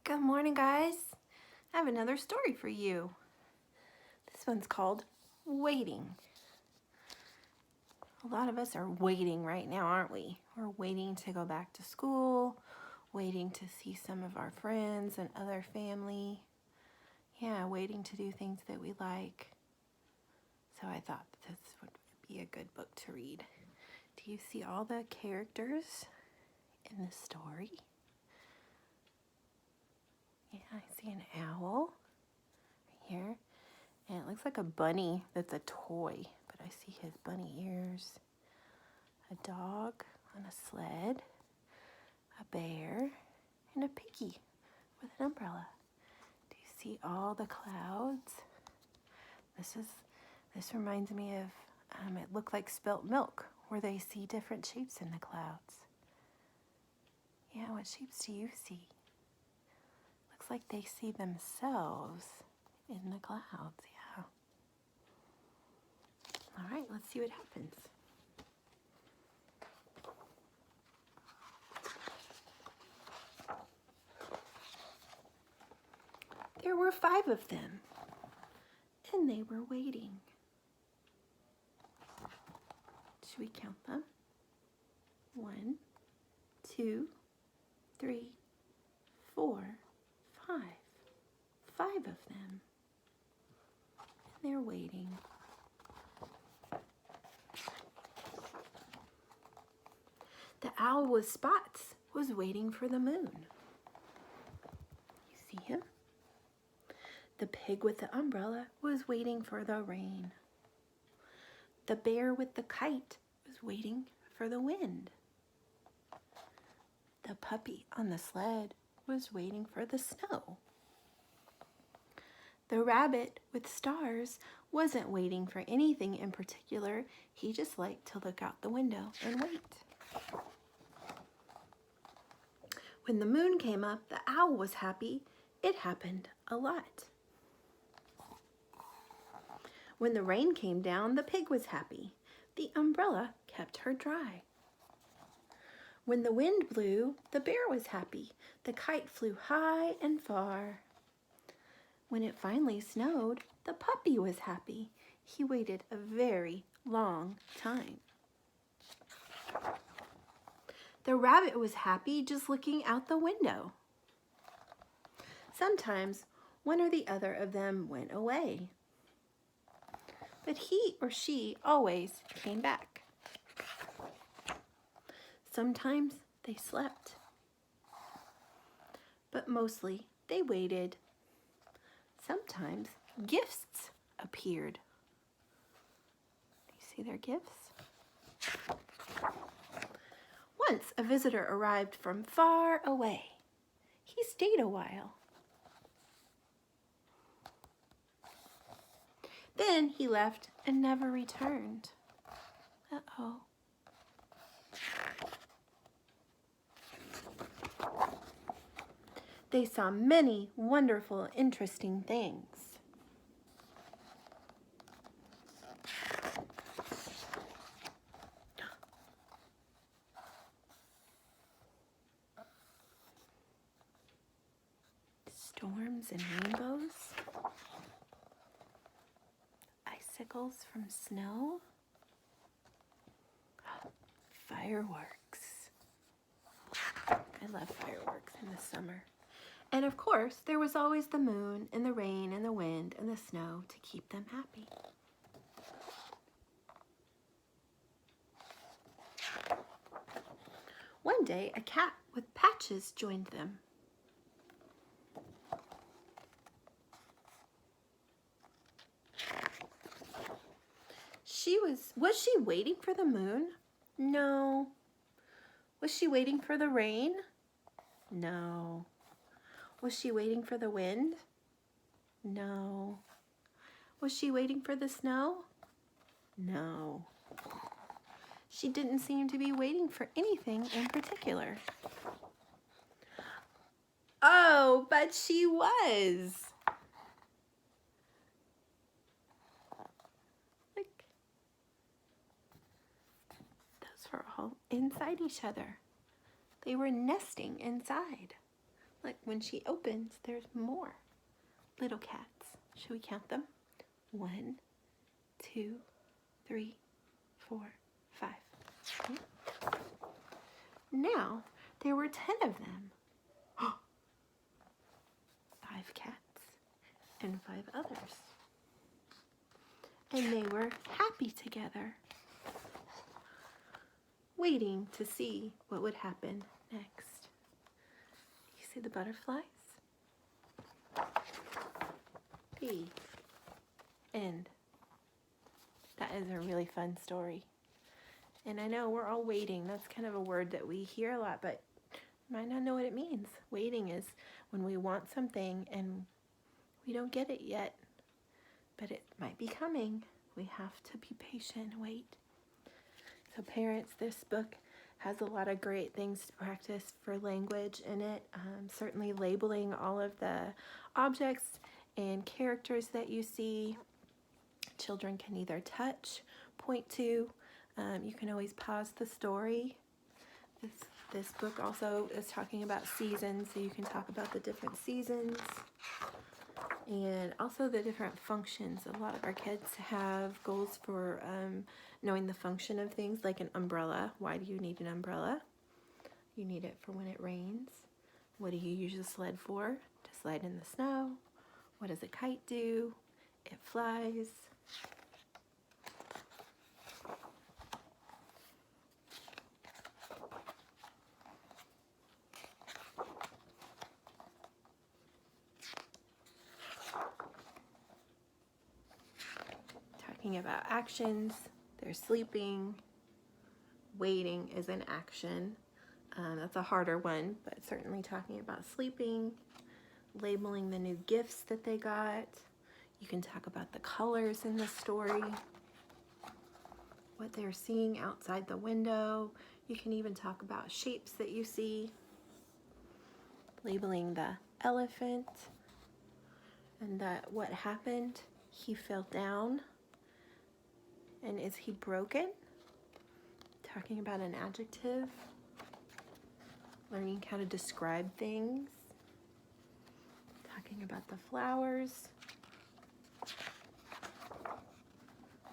Good morning, guys. I have another story for you. This one's called Waiting. A lot of us are waiting right now, aren't we? We're waiting to go back to school, waiting to see some of our friends and other family. Yeah, waiting to do things that we like. So I thought this would be a good book to read. Do you see all the characters in the story? Yeah, I see an owl right here. And it looks like a bunny that's a toy, but I see his bunny ears. A dog on a sled, a bear, and a piggy with an umbrella. Do you see all the clouds? This reminds me of it looked like spilt milk, where they see different shapes in the clouds. Yeah, what shapes do you see? Looks like they see themselves in the clouds, yeah. All right, let's see what happens. There were 5 of them, and they were waiting. Should we count them? 1, 2, 3, 4, 5. 5 of them. And they're waiting. The owl with spots was waiting for the moon. You see him? The pig with the umbrella was waiting for the rain. The bear with the kite was waiting for the wind. The puppy on the sled was waiting for the snow. The rabbit with stars wasn't waiting for anything in particular. He just liked to look out the window and wait. When the moon came up, the owl was happy. It happened a lot. When the rain came down, the pig was happy. The umbrella kept her dry. When the wind blew, the bear was happy. The kite flew high and far. When it finally snowed, the puppy was happy. He waited a very long time. The rabbit was happy just looking out the window. Sometimes one or the other of them went away, but he or she always came back. Sometimes they slept, but mostly they waited. Sometimes gifts appeared. Do you see their gifts? Once a visitor arrived from far away. He stayed a while. Then he left and never returned. Uh-oh. They saw many wonderful, interesting things. Storms and rainbows. Icicles from snow. Fireworks. I love fireworks in the summer. And of course, there was always the moon and the rain and the wind and the snow to keep them happy. One day, a cat with patches joined them. Was she waiting for the moon? No. Was she waiting for the rain? No. Was she waiting for the wind? No. Was she waiting for the snow? No. She didn't seem to be waiting for anything in particular. Oh, but she was. Look. Those were all inside each other. They were nesting inside. Like when she opens, there's more little cats. Should we count them? 1, 2, 3, 4, 5. Okay. Now, there were 10 of them. 5 cats and 5 others. And they were happy together, waiting to see what would happen next. You see the butterflies? The end. That is a really fun story. And I know we're all waiting. That's kind of a word that we hear a lot, but you might not know what it means. Waiting is when we want something and we don't get it yet, but it might be coming. We have to be patient and wait. So parents, this book has a lot of great things to practice for language in it. Certainly labeling all of the objects and characters that you see. Children can either touch, point to, you can always pause the story. This book also is talking about seasons, so you can talk about the different seasons and also the different functions. A lot of our kids have goals for knowing the function of things, like an umbrella. Why do you need an umbrella? You need it for when it rains. What do you use a sled for? To slide in the snow. What does a kite do? It flies. Talking about actions, they're sleeping. Waiting is an action. That's a harder one, but certainly talking about sleeping. Labeling the new gifts that they got. You can talk about the colors in the story, what they're seeing outside the window. You can even talk about shapes that you see. Labeling the elephant and what happened. He fell down. And is he broken? Talking about an adjective. Learning how to describe things. Talking about the flowers.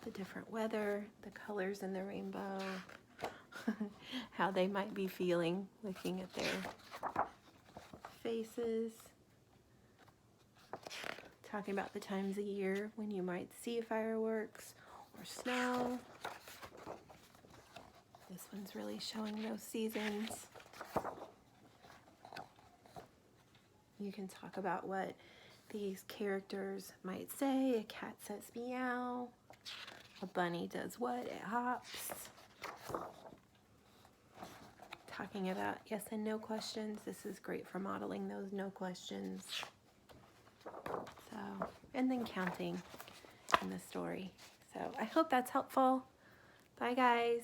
The different weather, the colors in the rainbow. How they might be feeling looking at their faces. Talking about the times of year when you might see fireworks or snow. This one's really showing those seasons. You can talk about what these characters might say. A cat says meow. A bunny does what? It hops. Talking about yes and no questions. This is great for modeling those no questions. So, and then counting in the story. So I hope that's helpful. Bye guys.